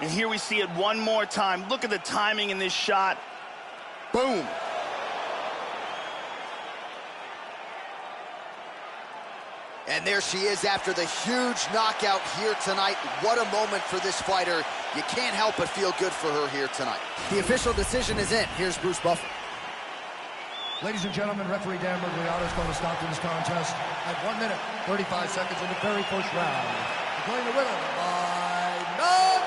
And here we see it one more time. Look at the timing in this shot. Boom. And there she is after the huge knockout here tonight. What a moment for this fighter. You can't help but feel good for her here tonight. The official decision is in. Here's Bruce Buffer. Ladies and gentlemen, referee Dan Mergliata is going to stop this contest at 1 minute, 35 seconds in the very first round. Declaring the winner by knockout,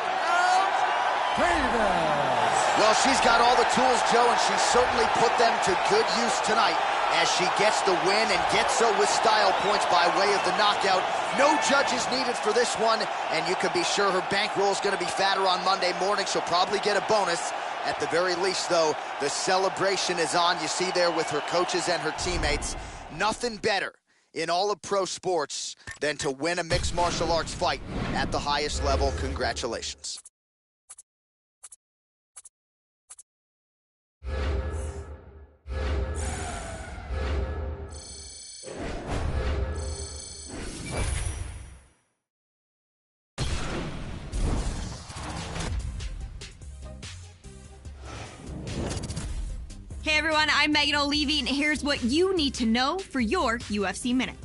Davis. Well, she's got all the tools, Joe, and she certainly put them to good use tonight as she gets the win and gets so with style points by way of the knockout. No judges needed for this one, and you can be sure her bankroll is going to be fatter on Monday morning. She'll probably get a bonus. At the very least, though, the celebration is on. You see there with her coaches and her teammates. Nothing better in all of pro sports than to win a mixed martial arts fight at the highest level. Congratulations. Hey everyone, I'm Megan O'Leary, and here's what you need to know for your UFC Minute.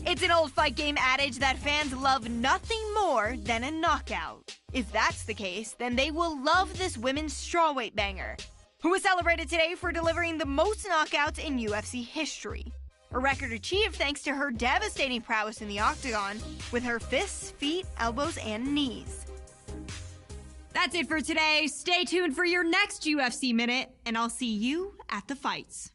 It's an old fight game adage that fans love nothing more than a knockout. If that's the case, then they will love this women's strawweight banger, who was celebrated today for delivering the most knockouts in UFC history. A record achieved thanks to her devastating prowess in the octagon with her fists, feet, elbows, and knees. That's it for today. Stay tuned for your next UFC Minute, and I'll see you at the fights.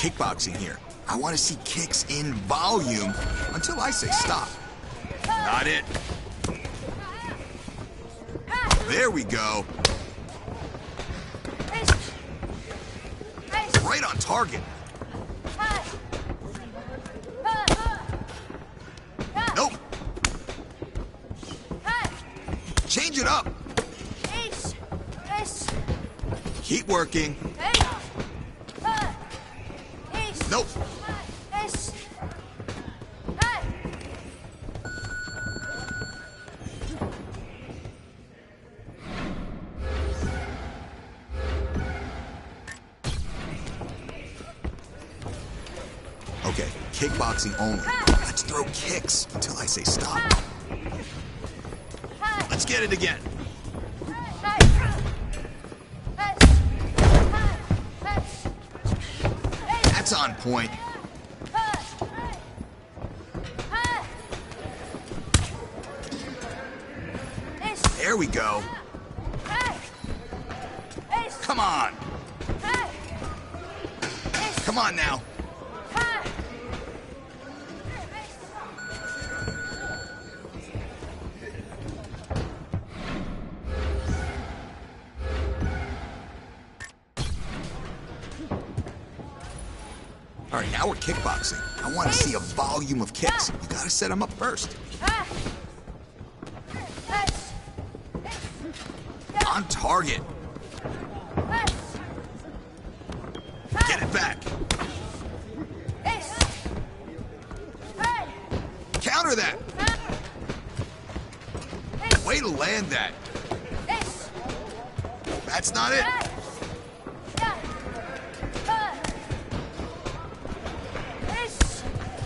kickboxing here. I want to see kicks in volume until I say stop. Not it. There we go. Right on target. Nope. Change it up. Keep working. Nope. Okay, kickboxing only. Let's throw kicks until I say stop. Let's get it again. That's on point. There we go. Come on. Come on now. All right, now we're kickboxing. I want to see a volume of kicks. You gotta set them up first. On target. Get it back. Counter that. Way to land that. That's not it.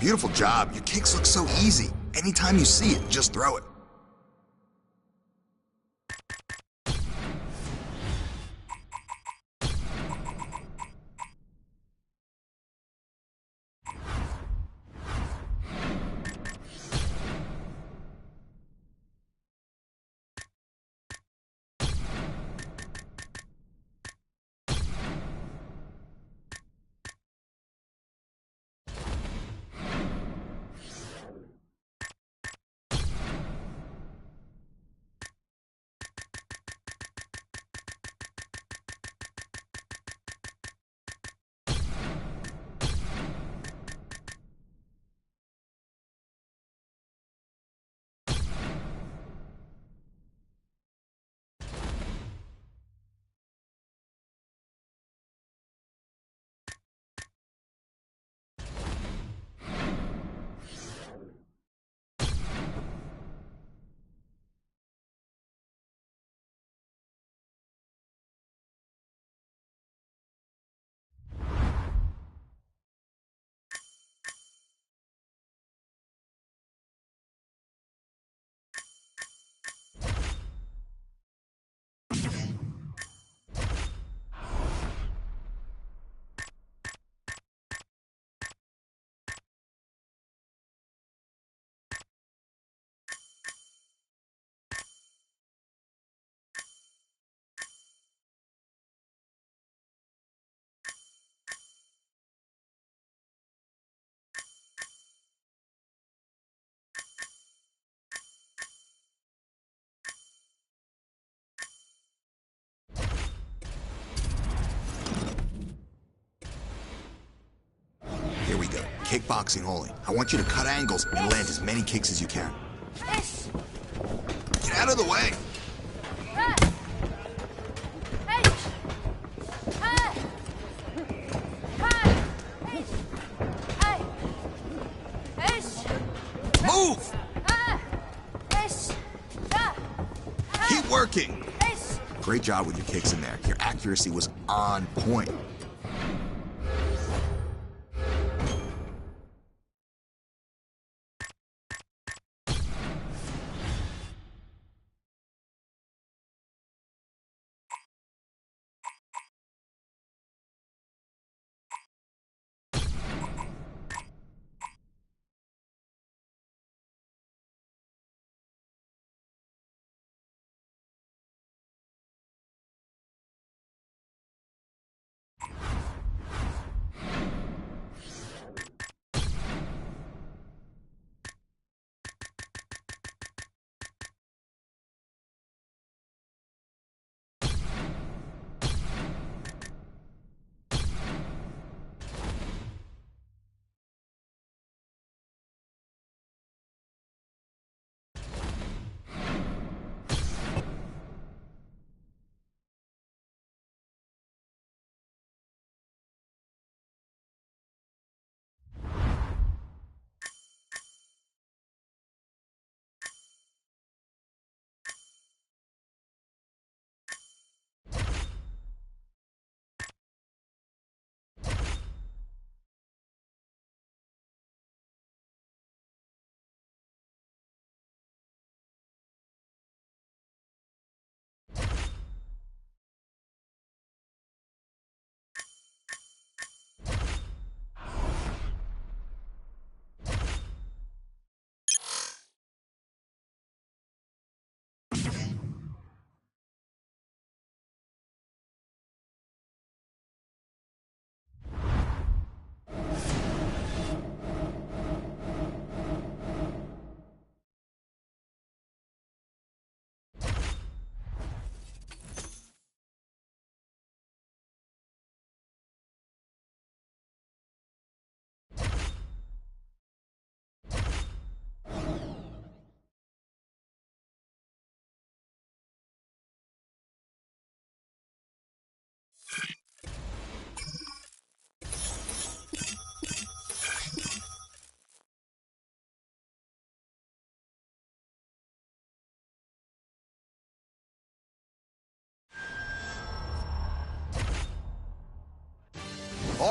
Beautiful job. Your kicks look so easy. Anytime you see it, just throw it. Here we go. Kickboxing only. I want you to cut angles and land as many kicks as you can. Get out of the way. Move! Keep working. Great job with your kicks in there. Your accuracy was on point.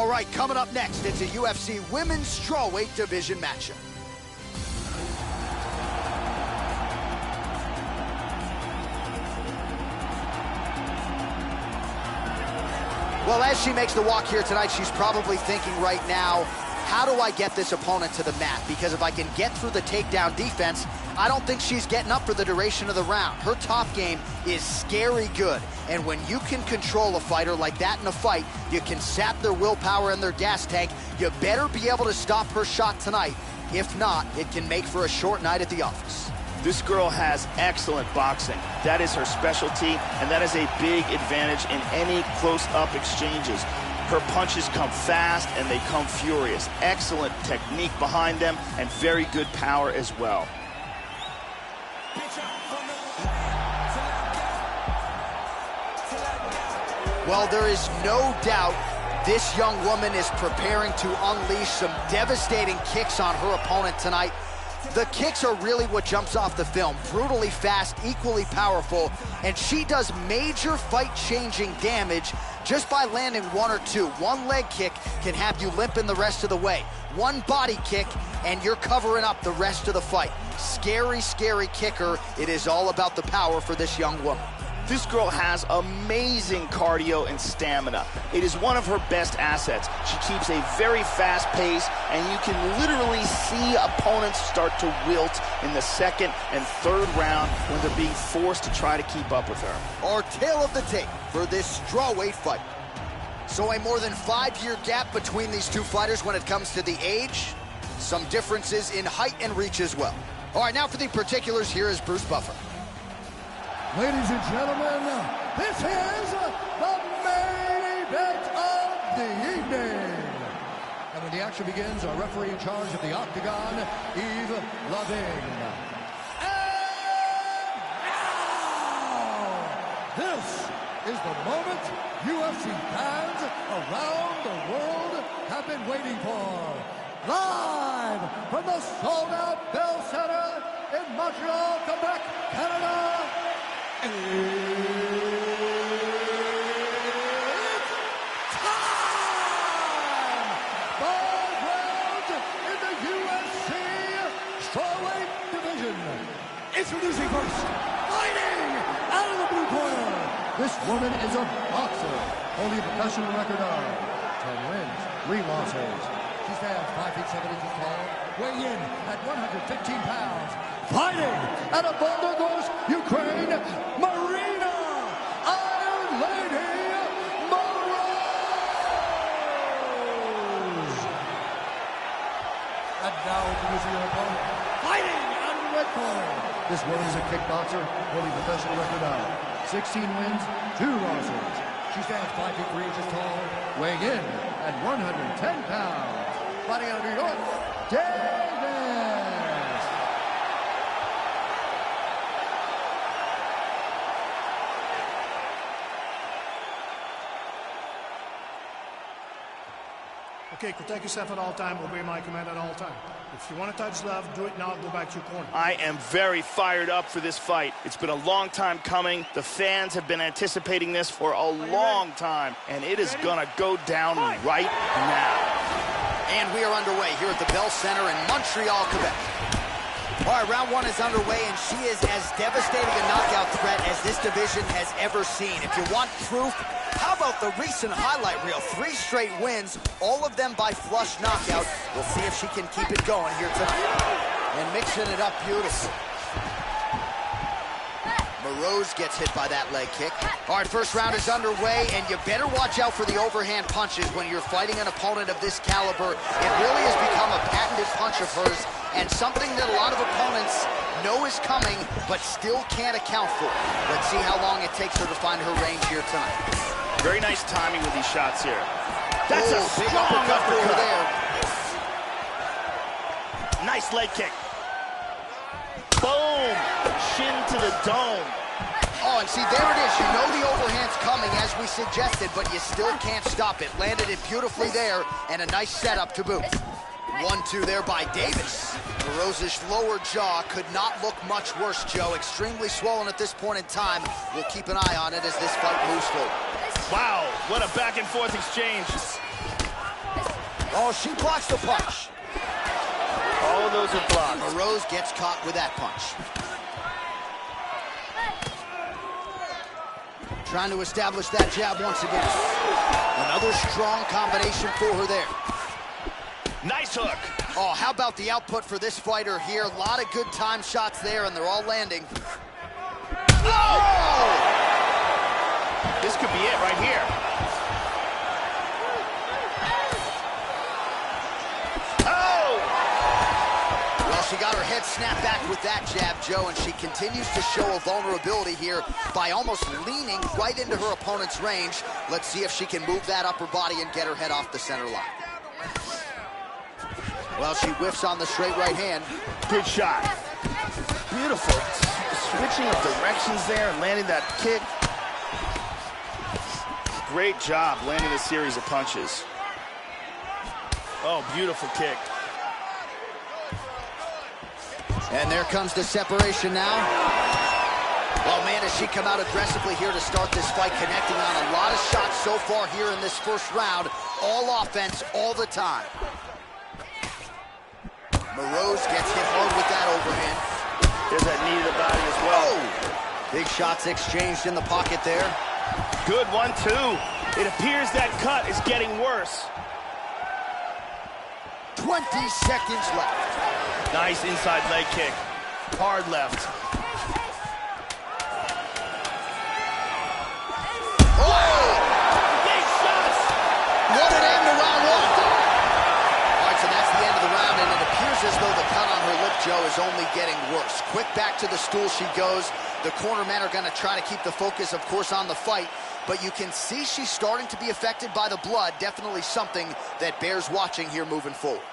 All right, coming up next, it's a UFC Women's Strawweight Division matchup. Well, as she makes the walk here tonight, she's probably thinking right now, how do I get this opponent to the mat? Because if I can get through the takedown defense, I don't think she's getting up for the duration of the round. Her top game is scary good. And when you can control a fighter like that in a fight, you can sap their willpower and their gas tank. You better be able to stop her shot tonight. If not, it can make for a short night at the office. This girl has excellent boxing. That is her specialty, and that is a big advantage in any close-up exchanges. Her punches come fast and they come furious. Excellent technique behind them and very good power as well. Well, there is no doubt this young woman is preparing to unleash some devastating kicks on her opponent tonight. The kicks are really what jumps off the film. Brutally fast, equally powerful, and she does major fight-changing damage just by landing one or two. One leg kick can have you limping the rest of the way. One body kick, and you're covering up the rest of the fight. Scary, scary kicker. It is all about the power for this young woman. This girl has amazing cardio and stamina. It is one of her best assets. She keeps a very fast pace, and you can literally see opponents start to wilt in the second and third round when they're being forced to try to keep up with her. Our tale of the tape for this strawweight fight. So a more than 5-year gap between these two fighters when it comes to the age. Some differences in height and reach as well. All right, now for the particulars, here is Bruce Buffer. Ladies and gentlemen, this is the main event of the evening. And when the action begins, our referee in charge of the Octagon, Yves Lavigne. And now, this is the moment UFC fans around the world have been waiting for. Live from the sold-out Bell Center in Montreal, Quebec, Canada. It's time! 5 rounds in the UFC Strawweight Division. Introducing first, fighting out of the blue corner. This woman is a boxer, holding a professional record of 10 wins, 3 losses. She stands 5 feet 7 inches tall, weighing in at 115 pounds. Fighting out of Volgogorsk, Ukraine, Marina Iron Lady Moroz. And now introducing your opponent, fighting out of the red corner. This woman is a kickboxer, holding a professional record of 16 wins, 2 losses. She stands 5 feet 3 inches tall, weighing in at 110 pounds. Fighting out of New York, Davis. Okay, protect yourself at all time, obey my command at all time. If you want to touch love, do it now, go back to your corner. I am very fired up for this fight. It's been a long time coming. The fans have been anticipating this for a long time, and it is gonna go down right now. And we are underway here at the Bell Center in Montreal, Quebec. All right, round 1 is underway, and she is as devastating a knockout threat as this division has ever seen. If you want proof, how about the recent highlight reel? 3 straight wins, all of them by flush knockout. We'll see if she can keep it going here tonight. And mixing it up beautifully. Moroz gets hit by that leg kick. All right, first round is underway, and you better watch out for the overhand punches when you're fighting an opponent of this caliber. It really has become a patented punch of hers, and something that a lot of opponents know is coming, but still can't account for. Let's see how long it takes her to find her range here tonight. Very nice timing with these shots here. That's a big strong uppercut over there. Nice leg kick. Boom! Shin to the dome. Oh, and see, there it is. You know the overhand's coming, as we suggested, but you still can't stop it. Landed it beautifully there, and a nice setup to boot. 1-2 there by Davis. Moroz's lower jaw could not look much worse, Joe. Extremely swollen at this point in time. We'll keep an eye on it as this fight moves forward. Wow, what a back-and-forth exchange. Oh, she blocks the punch. All of those are blocked. Moroz gets caught with that punch. Trying to establish that jab once again. Another strong combination for her there. Nice hook. Oh, how about the output for this fighter here? A lot of good time shots there, and they're all landing. Oh! This could be it right here. She got her head snapped back with that jab, Joe, and she continues to show a vulnerability here by almost leaning right into her opponent's range. Let's see if she can move that upper body and get her head off the center line. Well, she whiffs on the straight right hand. Good shot. Beautiful. Switching of directions there and landing that kick. Great job landing a series of punches. Oh, beautiful kick. And there comes the separation now. Oh, man, does she come out aggressively here to start this fight, connecting on a lot of shots so far here in this first round. All offense, all the time. Moroz gets hit hard with that overhand. There's that knee to the body as well. Oh, big shots exchanged in the pocket there. Good 1-2. It appears that cut is getting worse. 20 seconds left. Nice inside leg kick. Hard left. Oh! Big shots! What an end to round one. All right, so that's the end of the round, and it appears as though the cut on her lip, Joe, is only getting worse. Quick back to the stool she goes. The corner men are going to try to keep the focus, of course, on the fight, but you can see she's starting to be affected by the blood. Definitely something that bears watching here moving forward.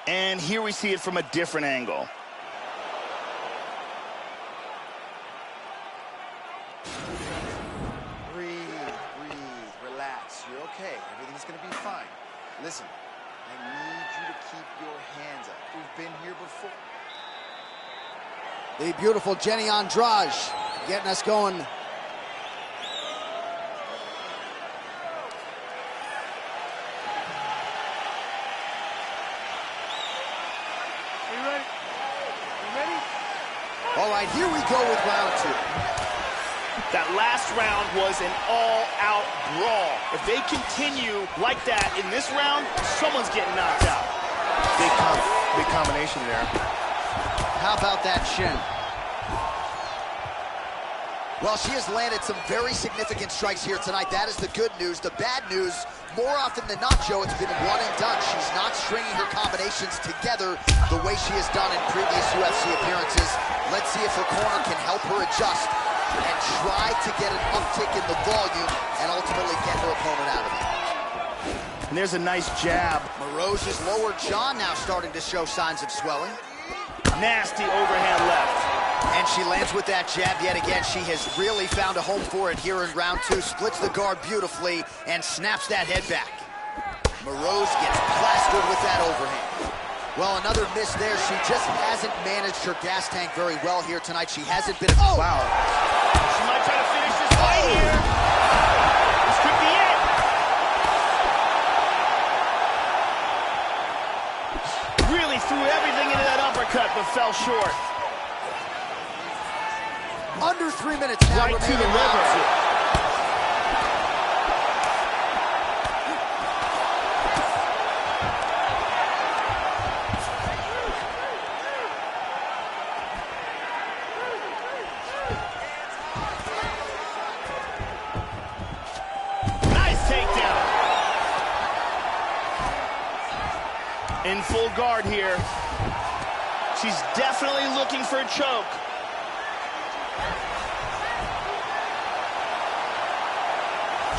And here we see it from a different angle. Breathe, relax. You're okay. Everything's gonna be fine. Listen, I need you to keep your hands up. We've been here before. The beautiful Jenny Andrade getting us going. All right, here we go with round two. That last round was an all-out brawl. If they continue like that in this round, someone's getting knocked out. Big combination there. How about that shin? Well, she has landed some very significant strikes here tonight. That is the good news. The bad news, more often than not, Joe, it's been one and done. She's not stringing her combinations together the way she has done in previous UFC appearances. Let's see if her corner can help her adjust and try to get an uptick in the volume and ultimately get her opponent out of it. And there's a nice jab. Moroz's lower jaw now starting to show signs of swelling. Nasty overhand left. And she lands with that jab yet again. She has really found a home for it here in round two. Splits the guard beautifully and snaps that head back. Moroz gets plastered with that overhand. Well, another miss there. She just hasn't managed her gas tank very well here tonight. She hasn't been... Oh! Wow. She might try to finish this fight here. This could be it. Really threw everything into that uppercut, but fell short. Under 3 minutes now. Right to the liver. In full guard here. She's definitely looking for a choke.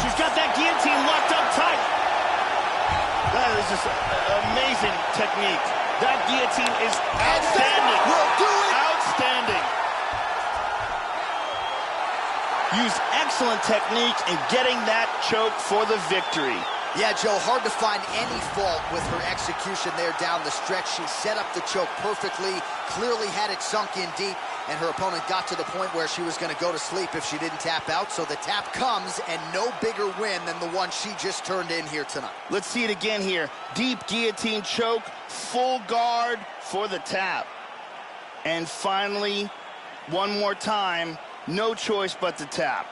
She's got that guillotine locked up tight. That is just amazing technique. That guillotine is outstanding. Will do it. Outstanding. Used excellent technique in getting that choke for the victory. Yeah, Joe, hard to find any fault with her execution there down the stretch. She set up the choke perfectly, clearly had it sunk in deep, and her opponent got to the point where she was going to go to sleep if she didn't tap out. So the tap comes, and no bigger win than the one she just turned in here tonight. Let's see it again here. Deep guillotine choke, full guard for the tap. And finally, one more time, no choice but to tap.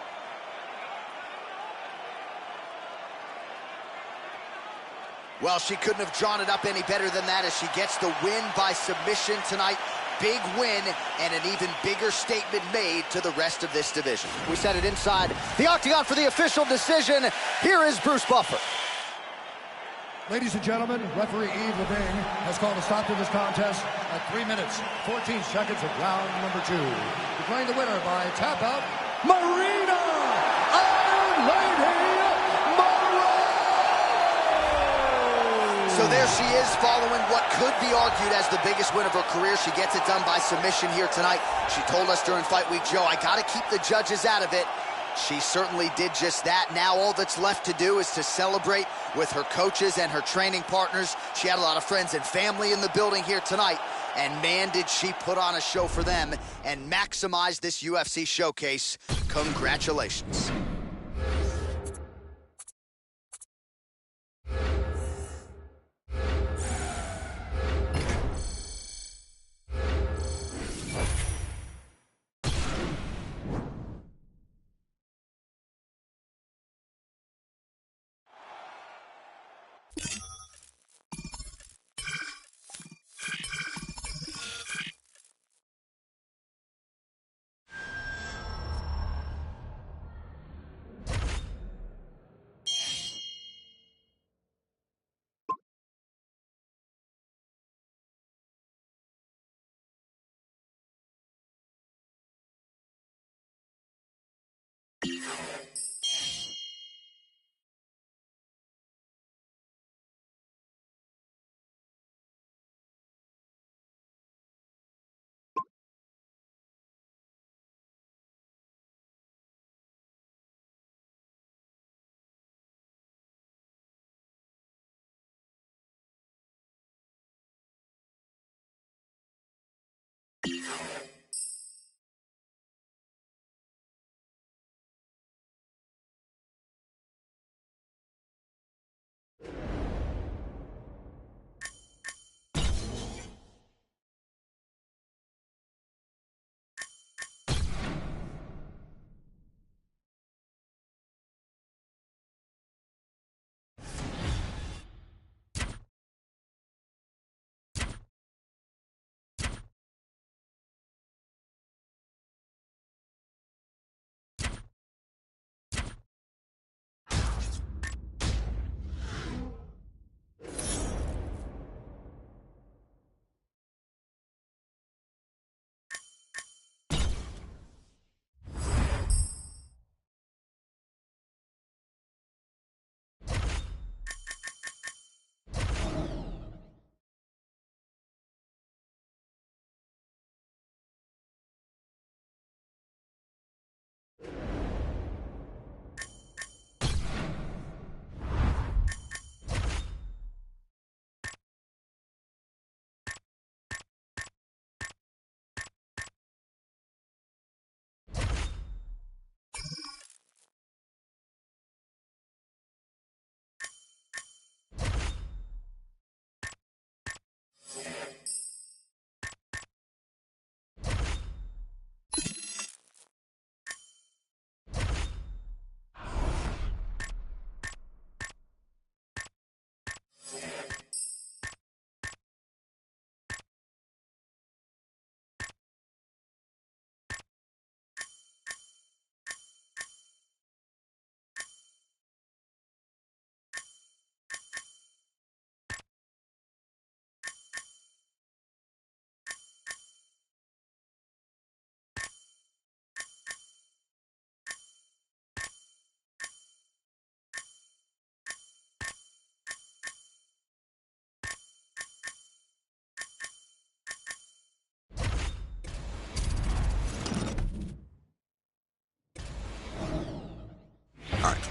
Well, she couldn't have drawn it up any better than that as she gets the win by submission tonight. Big win and an even bigger statement made to the rest of this division. We set it inside the octagon for the official decision. Here is Bruce Buffer. Ladies and gentlemen, referee Yves Levine has called a stop to this contest at 3 minutes, 14 seconds of round number 2. Declaring the winner by tap out, Marina Iron Lady Moreau! So there she is, following what could be argued as the biggest win of her career. She gets it done by submission here tonight. She told us during Fight Week, Joe, I got to keep the judges out of it. She certainly did just that. Now all that's left to do is to celebrate with her coaches and her training partners. She had a lot of friends and family in the building here tonight. And man, did she put on a show for them and maximize this UFC showcase. Congratulations.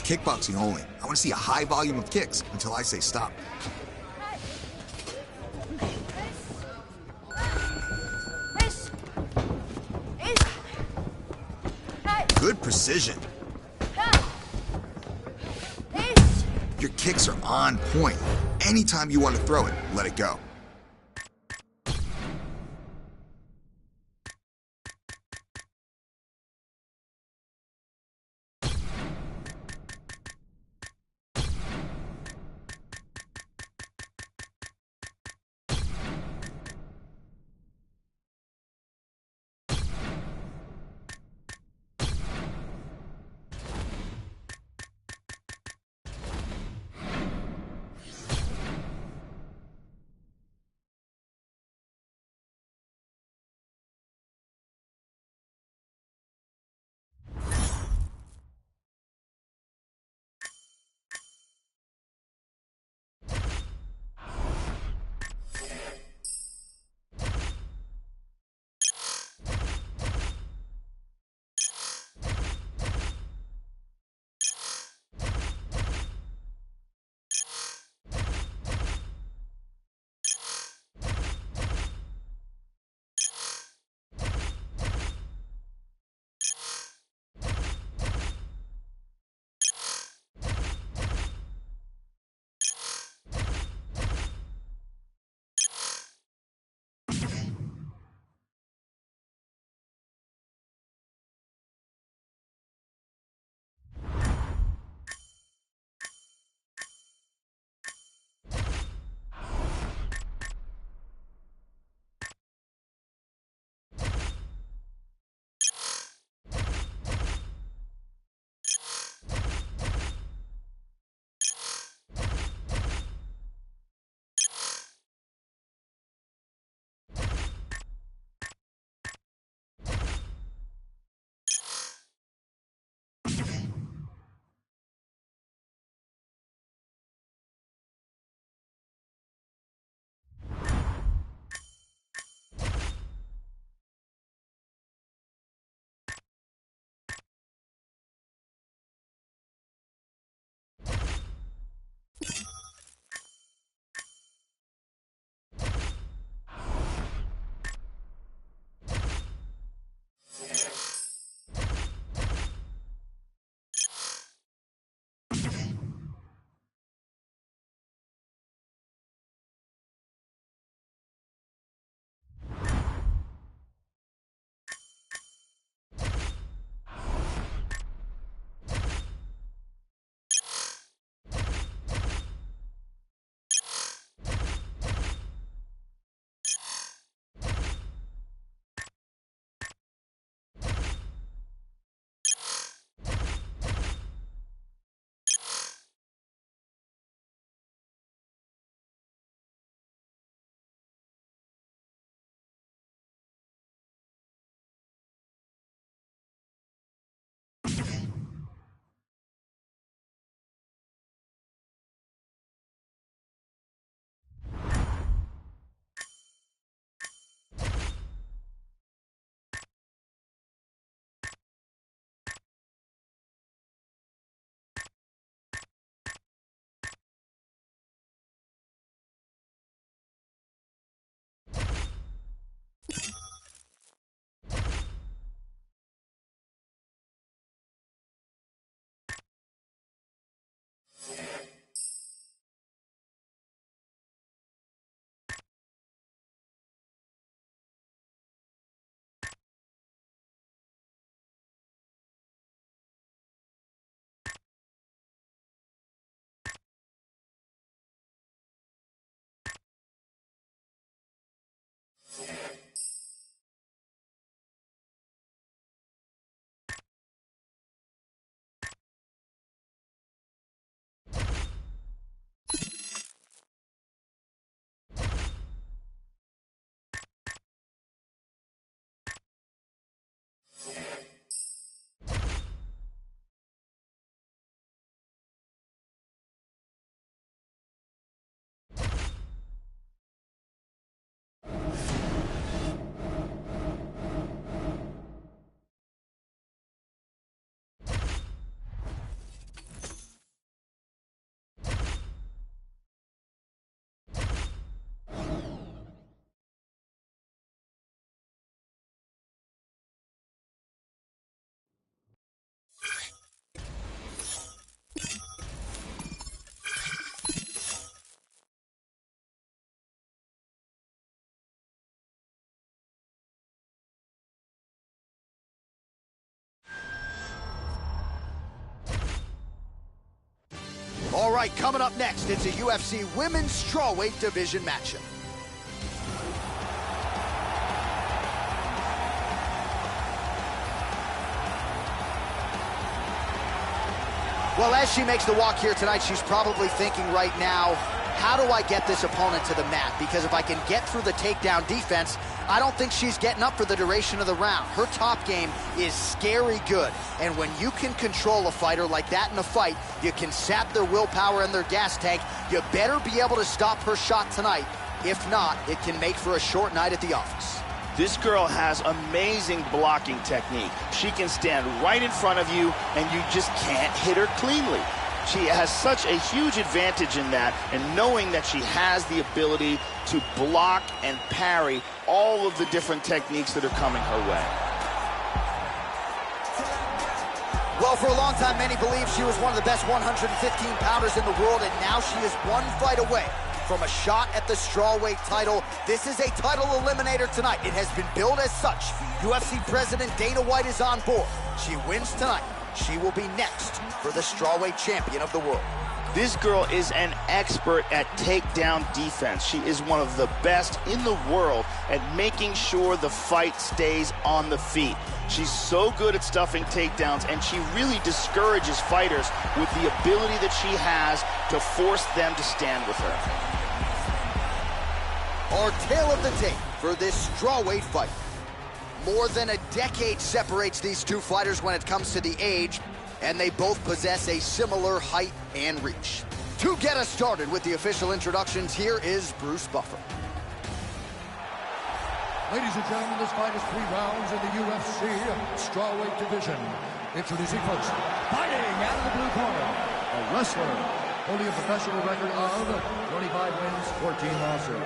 kickboxing only. I want to see a high volume of kicks until I say stop. Good precision. Your kicks are on point. Anytime you want to throw it, let it go. right, coming up next, it's a UFC Women's Strawweight Division matchup. Well, as she makes the walk here tonight, she's probably thinking right now, how do I get this opponent to the mat? Because if I can get through the takedown defense, I don't think she's getting up for the duration of the round. Her top game is scary good. And when you can control a fighter like that in a fight, you can sap their willpower and their gas tank. You better be able to stop her shot tonight. If not, it can make for a short night at the office. This girl has amazing blocking technique. She can stand right in front of you, and you just can't hit her cleanly. She has such a huge advantage in that, and knowing that she has the ability to block and parry all of the different techniques that are coming her way. Well, for a long time, many believed she was one of the best 115-pounders in the world, and now she is one fight away from a shot at the strawweight title. This is a title eliminator tonight. It has been billed as such. UFC President Dana White is on board. She wins tonight. She will be next for the strawweight champion of the world. This girl is an expert at takedown defense. She is one of the best in the world at making sure the fight stays on the feet. She's so good at stuffing takedowns, and she really discourages fighters with the ability that she has to force them to stand with her. Our tale of the tape for this strawweight fight. More than a decade separates these two fighters when it comes to the age, and they both possess a similar height and reach. To get us started with the official introductions, here is Bruce Buffer. Ladies and gentlemen, this fight is 3 rounds in the UFC strawweight division. Introducing first, fighting out of the blue corner, a wrestler holding a professional record of 25 wins, 14 losses.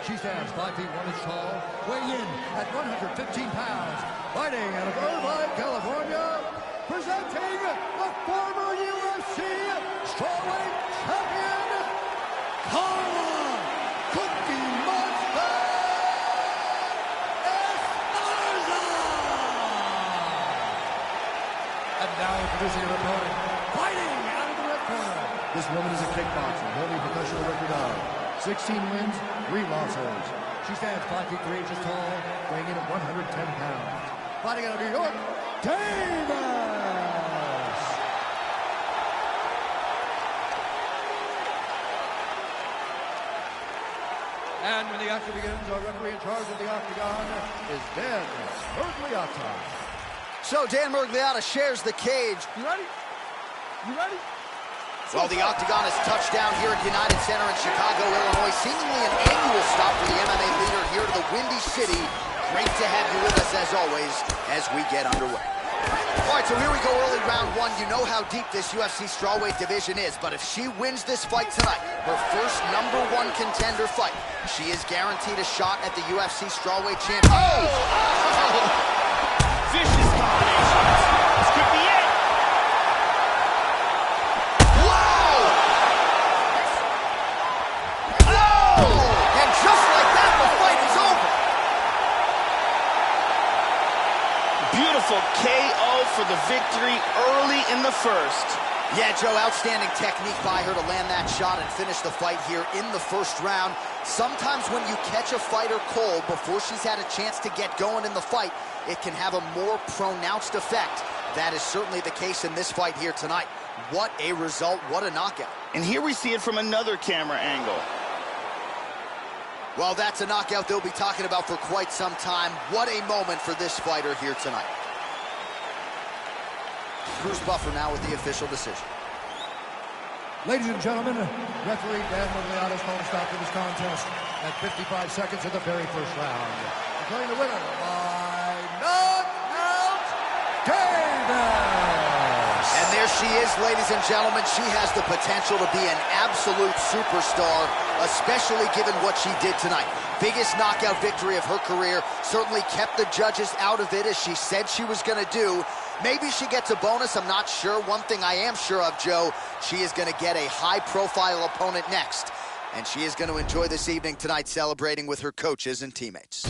She stands 5 feet 1 inch tall, weighing in at 115 pounds. Fighting out of Irvine, California, presenting the former UFC strawweight champion, Carla Cookie Monster Esparza! And now introducing her opponent, fighting out of the red corner. This woman is a kickboxer, holding a professional record of 16 wins, 3 losses. She stands 5 feet 3 inches tall, weighing in at 110 pounds. Fighting out of New York, Davis! And when the action begins, our referee in charge of the octagon is Dan Murgliata. So Dan Murgliata shares the cage. You ready? You ready? Well, the octagon is touched down here at United Center in Chicago, Illinois. Seemingly an annual stop for the MMA leader here to the Windy City. Great to have you with us, as always, as we get underway. All right, so here we go, early round 1. You know how deep this UFC strawweight division is, but if she wins this fight tonight, her first #1 contender fight, she is guaranteed a shot at the UFC strawweight champion. Oh! Vicious combination. This could be it. KO for the victory early in the first. Yeah, Joe, outstanding technique by her to land that shot and finish the fight here in the first round. Sometimes when you catch a fighter cold before she's had a chance to get going in the fight, it can have a more pronounced effect. That is certainly the case in this fight here tonight. What a result, what a knockout. And here we see it from another camera angle. Well, that's a knockout they'll be talking about for quite some time. What a moment for this fighter here tonight. Bruce Buffer now with the official decision. Ladies and gentlemen, referee Dan Murgliata's phone stop to this contest at 55 seconds of the very first round. Declaring the winner by knockout, Davis! And there she is, ladies and gentlemen. She has the potential to be an absolute superstar, especially given what she did tonight. Biggest knockout victory of her career. Certainly kept the judges out of it, as she said she was going to do. Maybe she gets a bonus, I'm not sure. One thing I am sure of, Joe, she is going to get a high-profile opponent next. And she is going to enjoy this evening tonight celebrating with her coaches and teammates.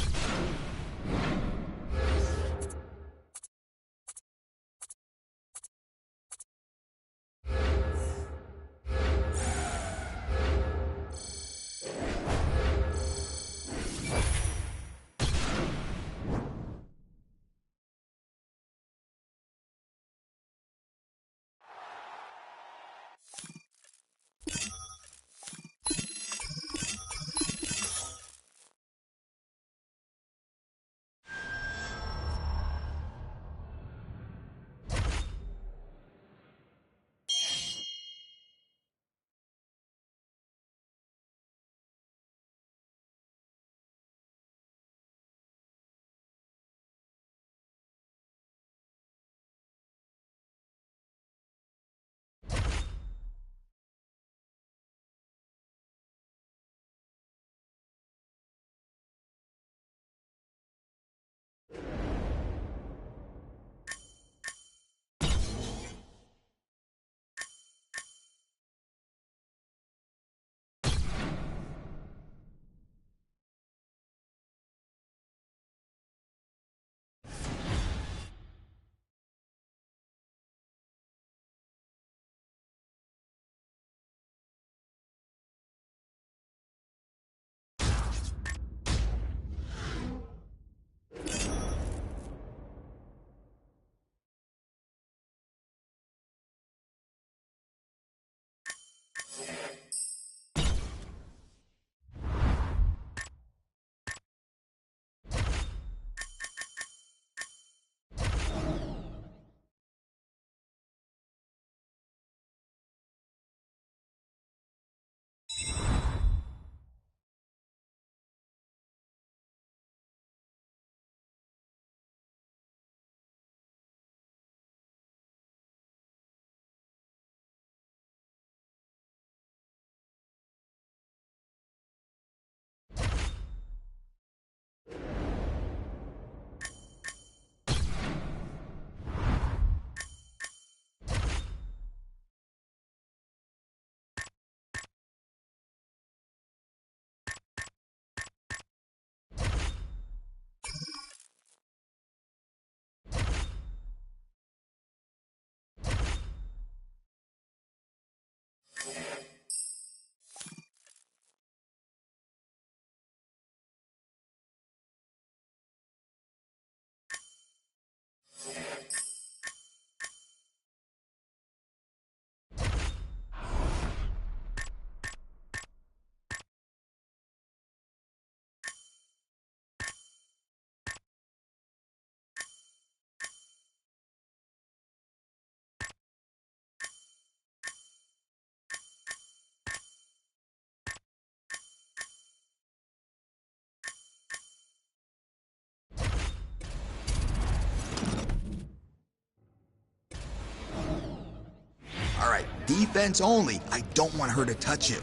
Defense only. I don't want her to touch you.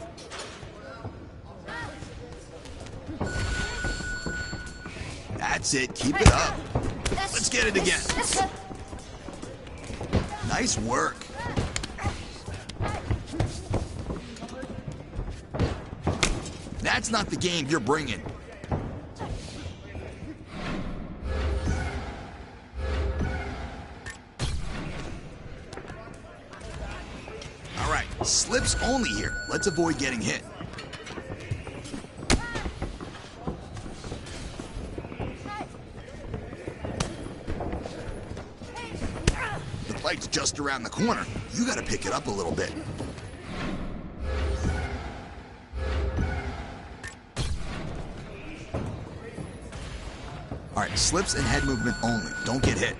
That's it. Keep it up. Let's get it again. Nice work. That's not the game you're bringing. All right, slips only here. Let's avoid getting hit. The fight's just around the corner. You gotta pick it up a little bit. All right, slips and head movement only. Don't get hit.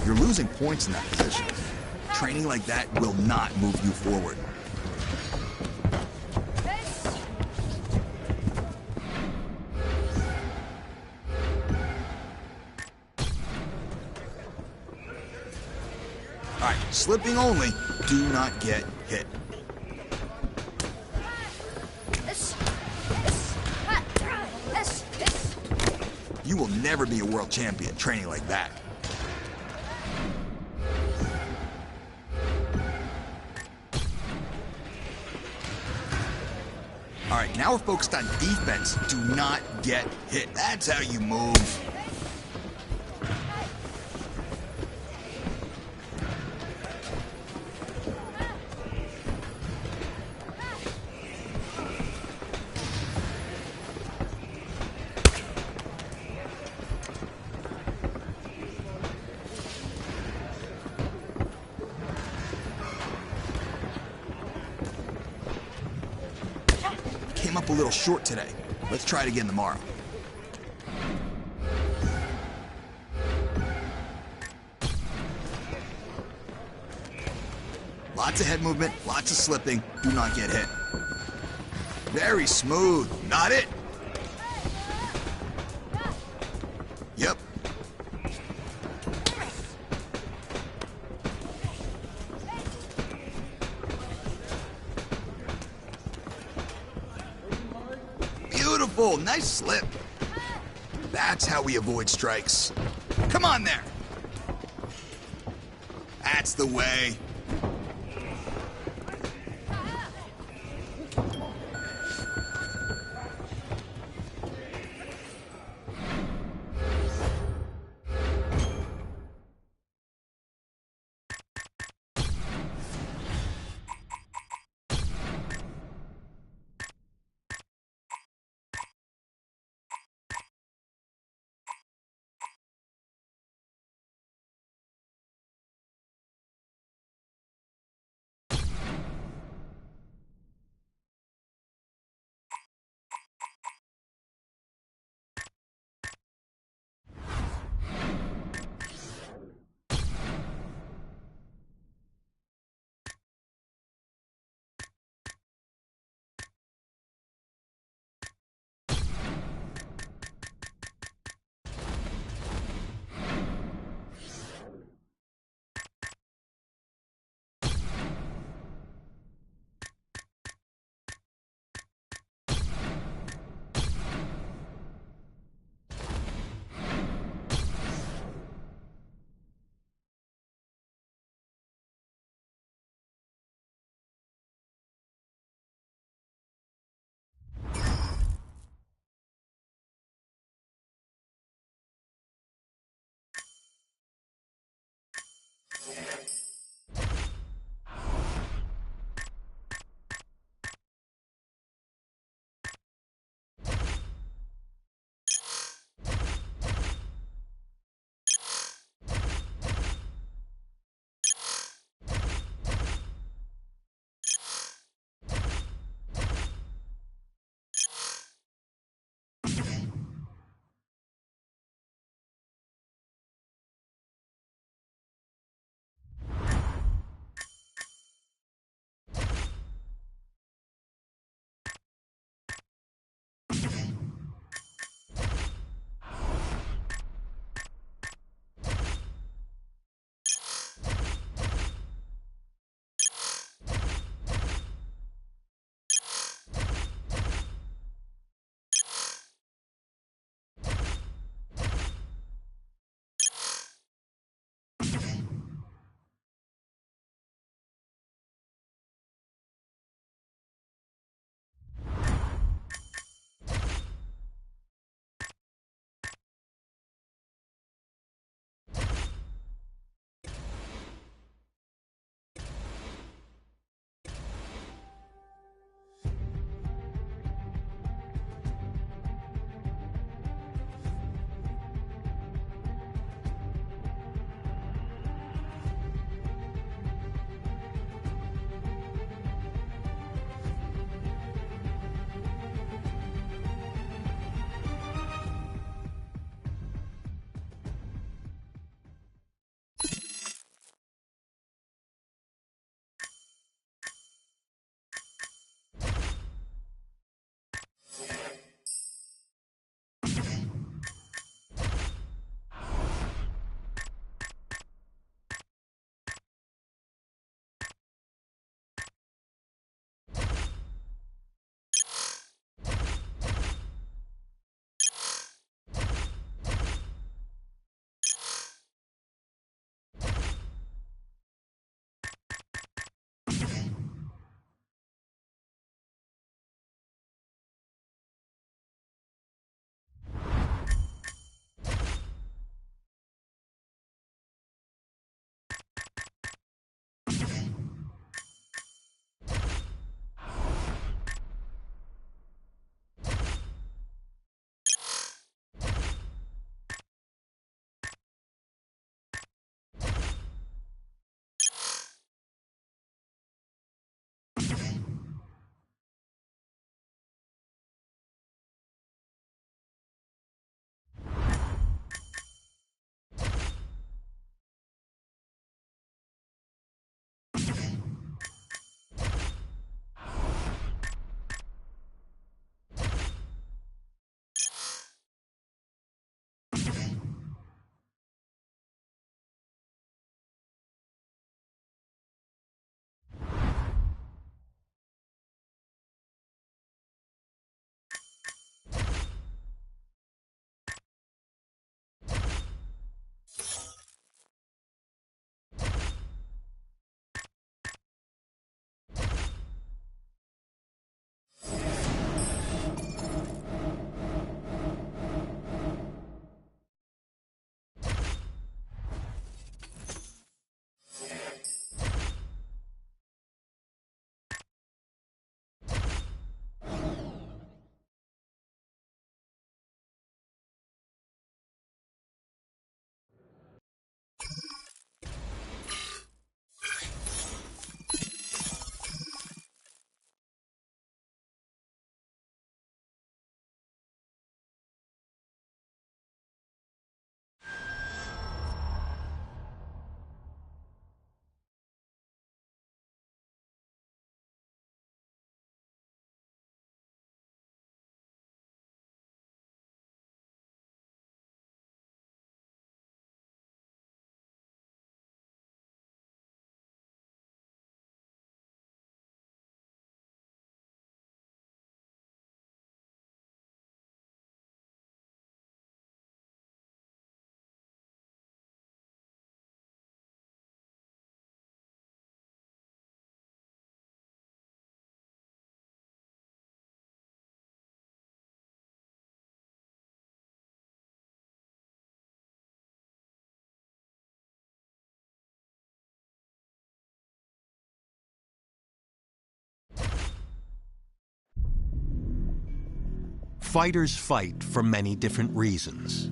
You're losing points in that position. Training like that will not move you forward. All right, slipping only. Do not get hit. You will never be a world champion training like that. All right, now we're focused on defense. Do not get hit. That's how you move. Came up a little short today. Let's try it again tomorrow. Lots of head movement, lots of slipping. Do not get hit. Very smooth. Not it. Yep. Beautiful. Nice slip. That's how we avoid strikes. Come on there. That's the way. Fighters fight for many different reasons.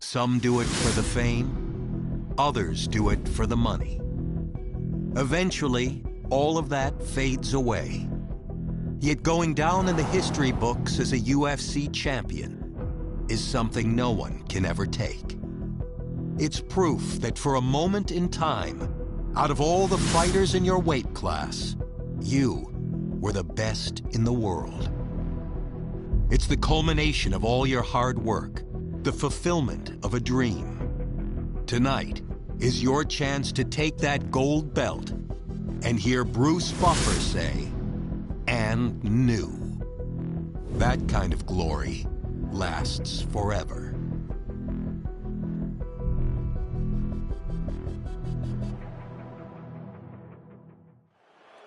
Some do it for the fame, others do it for the money. Eventually, all of that fades away. Yet going down in the history books as a UFC champion is something no one can ever take. It's proof that for a moment in time, out of all the fighters in your weight class, you were the best in the world. It's the culmination of all your hard work, the fulfillment of a dream. Tonight is your chance to take that gold belt and hear Bruce Buffer say, "And new." That kind of glory lasts forever.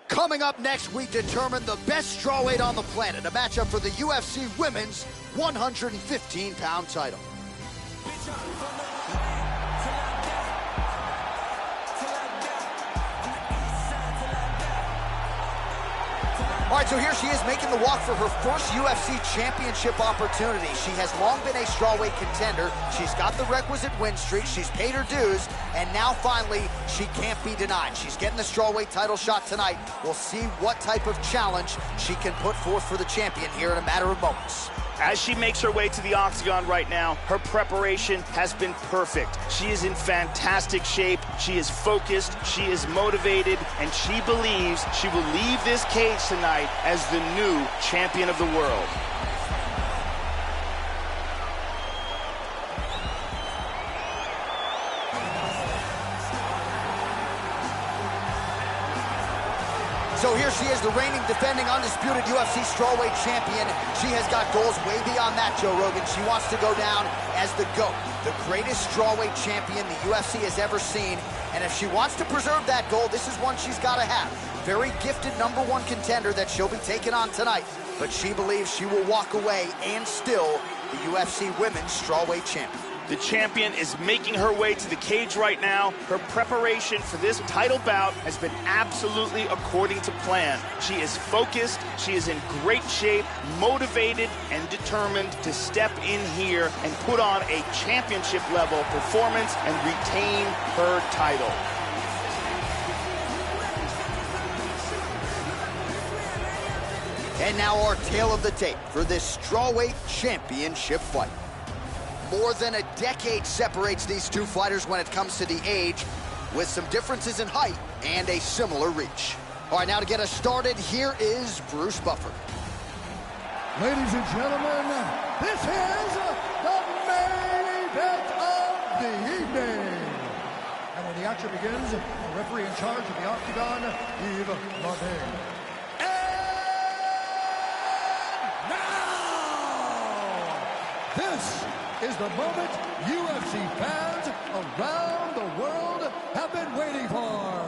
Coming up next, we determine the best strawweight on the planet, a matchup for the UFC Women's 115-pound title. All right, so here she is making the walk for her first UFC championship opportunity. She has long been a strawweight contender. She's got the requisite win streak. She's paid her dues, and now finally, she can't be denied. She's getting the strawweight title shot tonight. We'll see what type of challenge she can put forth for the champion here in a matter of moments. As she makes her way to the octagon right now, her preparation has been perfect. She is in fantastic shape, she is focused, she is motivated, and she believes she will leave this cage tonight as the new champion of the world. So here she is, the reigning, defending, undisputed UFC strawweight champion. She has got goals way beyond that, Joe Rogan. She wants to go down as the GOAT, the greatest strawweight champion the UFC has ever seen. And if she wants to preserve that goal, this is one she's got to have. Very gifted #1 contender that she'll be taking on tonight. But she believes she will walk away and still the UFC Women's strawweight champion. The champion is making her way to the cage right now. Her preparation for this title bout has been absolutely according to plan. She is focused, she is in great shape, motivated, and determined to step in here and put on a championship-level performance and retain her title. And now our tale of the tape for this strawweight championship fight. More than a decade separates these two fighters when it comes to the age, with some differences in height and a similar reach. All right, now to get us started, here is Bruce Buffer. Ladies and gentlemen, this is the main event of the evening. And when the action begins, the referee in charge of the octagon, Yves Martin. And now, this is the moment UFC fans around the world have been waiting for.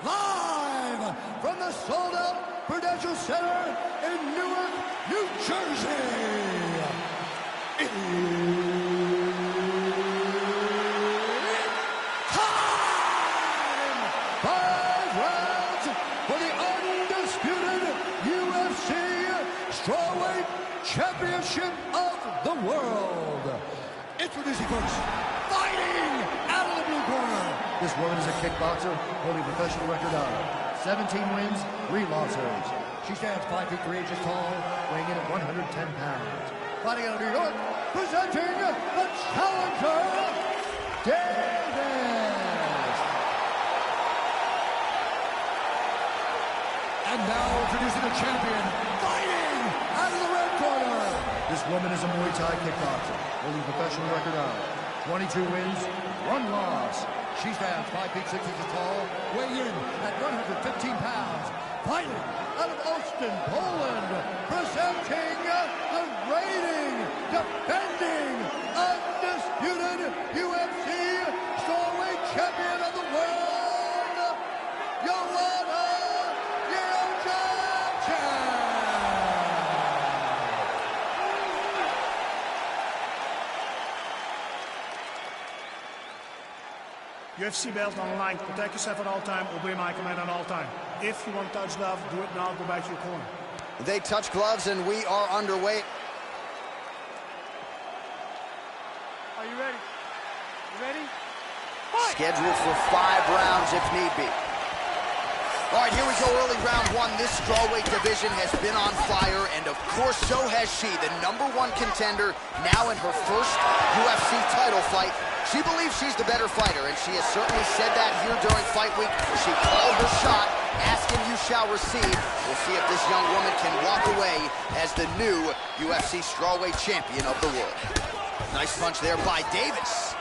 Live from the sold-out Prudential Center in Newark, New Jersey. It's time! 5 rounds for the undisputed UFC Strawweight Championship of the world. Introducing first, fighting out of the blue corner. This woman is a kickboxer holding a professional record of 17 wins, 3 losses. She stands 5 feet 3 inches tall, weighing in at 110 pounds. Fighting out of New York, presenting the challenger, Davis. And now introducing the champion, fighting out of the red corner. This woman is a Muay Thai kickboxer, holding a professional record of 22 wins, 1 loss. She stands 5 feet 6 inches tall, weighing in at 115 pounds. Fighting out of Austin, Poland, presenting the reigning, defending, undisputed UFC strawweight champion of the world, Joanna Jędrzejczyk. UFC belt on the line. Protect yourself at all time. Obey my command at all time. If you want to touch glove, do it now. Go back to your corner. They touch gloves, and we are underway. Are you ready? You ready? Scheduled for 5 rounds if need be. All right, here we go, early round 1. This strawweight division has been on fire, and of course, so has she, the #1 contender, now in her first UFC title fight. She believes she's the better fighter, and she has certainly said that here during fight week. She called her shot, asking you shall receive. We'll see if this young woman can walk away as the new UFC strawweight champion of the world. Nice punch there by Davis.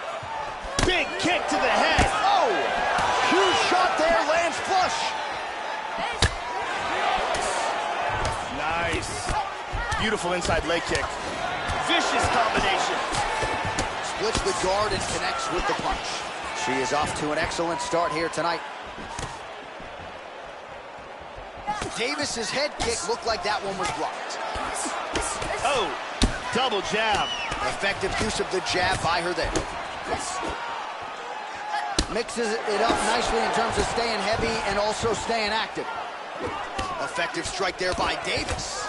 Big kick to the head. Oh, huge shot there, lands flush. Nice. Beautiful inside leg kick. Vicious combination. Splits the guard and connects with the punch. She is off to an excellent start here tonight. Davis's head kick looked like that one was blocked. Oh, double jab. Effective use of the jab by her there. Mixes it up nicely in terms of staying heavy and also staying active. Effective strike there by Davis.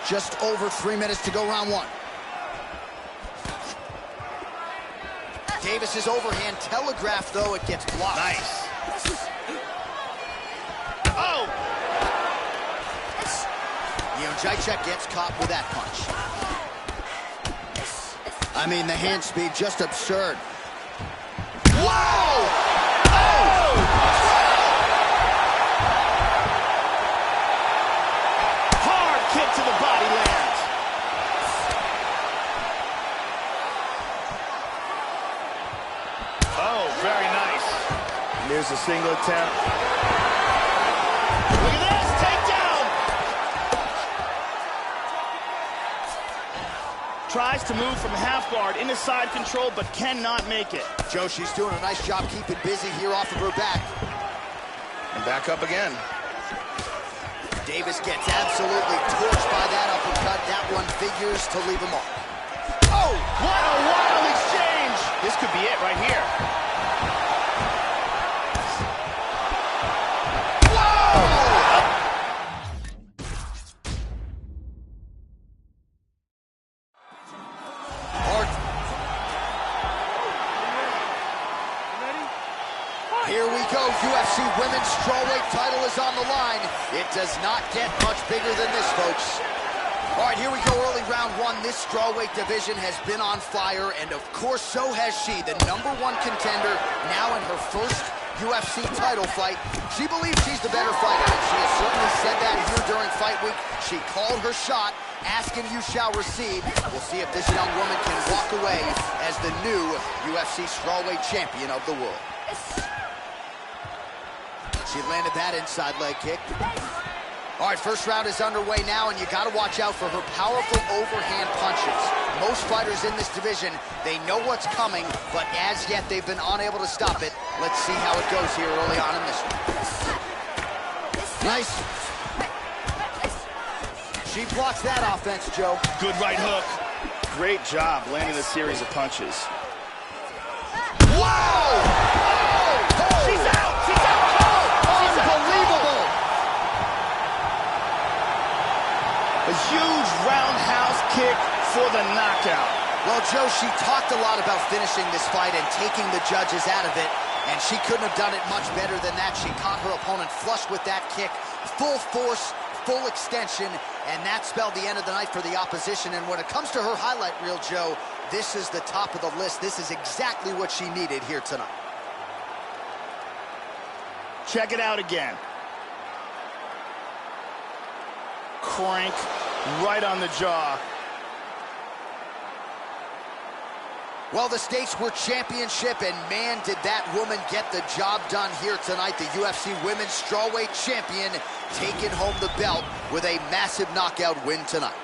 Just over 3 minutes to go round 1. Davis's overhand telegraphed, though it gets blocked. Nice. Oh! Jacek gets caught with that punch. I mean, the hand speed, just absurd. Whoa! Oh! Hard kick to the body lands. Oh, very nice. Here's a single attempt. Look at this, takedown! Tries to move from half guard into side control, but cannot make it. Joe, she's doing a nice job keeping busy here off of her back. And back up again. Davis gets absolutely torched by that uppercut. That one figures to leave him off. Oh, what a wild exchange! This could be it right here. Here we go, UFC Women's Strawweight title is on the line. It does not get much bigger than this, folks. All right, here we go, early round 1. This strawweight division has been on fire, and of course, so has she, the #1 contender, now in her first UFC title fight. She believes she's the better fighter, and she has certainly said that here during fight week. She called her shot, asking you shall receive. We'll see if this young woman can walk away as the new UFC strawweight champion of the world. She landed that inside leg kick. All right, first round is underway now, and you got to watch out for her powerful overhand punches. Most fighters in this division, they know what's coming, but as yet they've been unable to stop it. Let's see how it goes here early on in this one. Nice. She blocks that offense, Joe. Good right hook. Great job landing a series of punches. Whoa! She's out! She's out! Unbelievable! A huge roundhouse kick for the knockout. Well, Joe, she talked a lot about finishing this fight and taking the judges out of it, and she couldn't have done it much better than that. She caught her opponent flush with that kick, full force, full extension, and that spelled the end of the night for the opposition. And when it comes to her highlight reel, Joe, this is the top of the list. This is exactly what she needed here tonight. Check it out again. Crank right on the jaw. Well, the stakes were championship, and man, did that woman get the job done here tonight. The UFC Women's Strawweight Champion taking home the belt with a massive knockout win tonight.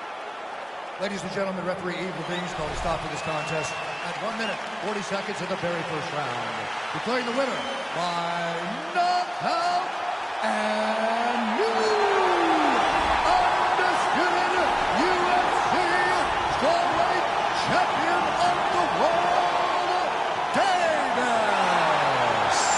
Ladies and gentlemen, referee Eve Levine's called a stop to this contest at 1 minute, 40 seconds of the very first round. Declaring the winner by knockout and new undisputed UFC strawweight champion of the world, Davis.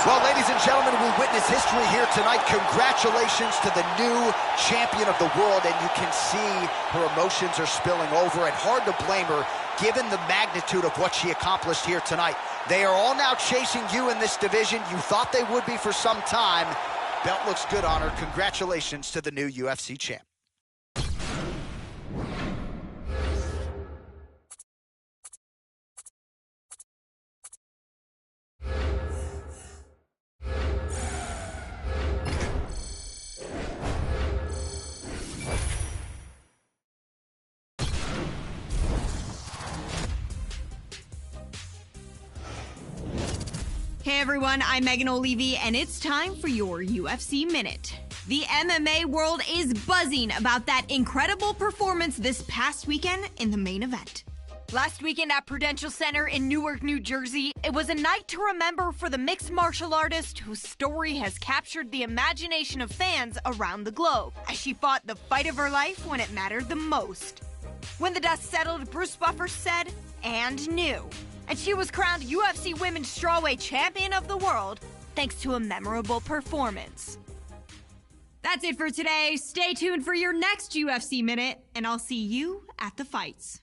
Well, ladies and gentlemen, we witness history here tonight. Congratulations to the new champion of the world, and you can see her emotions are spilling over, and hard to blame her given the magnitude of what she accomplished here tonight. They are all now chasing you in this division. You thought they would be for some time. Belt looks good on her. Congratulations to the new UFC champ. Hey everyone, I'm Megan O'Leary, and it's time for your UFC Minute. The MMA world is buzzing about that incredible performance this past weekend in the main event. Last weekend at Prudential Center in Newark, New Jersey, it was a night to remember for the mixed martial artist whose story has captured the imagination of fans around the globe as she fought the fight of her life when it mattered the most. When the dust settled, Bruce Buffer said, and knew. And she was crowned UFC Women's Strawweight Champion of the World thanks to a memorable performance. That's it for today. Stay tuned for your next UFC Minute, and I'll see you at the fights.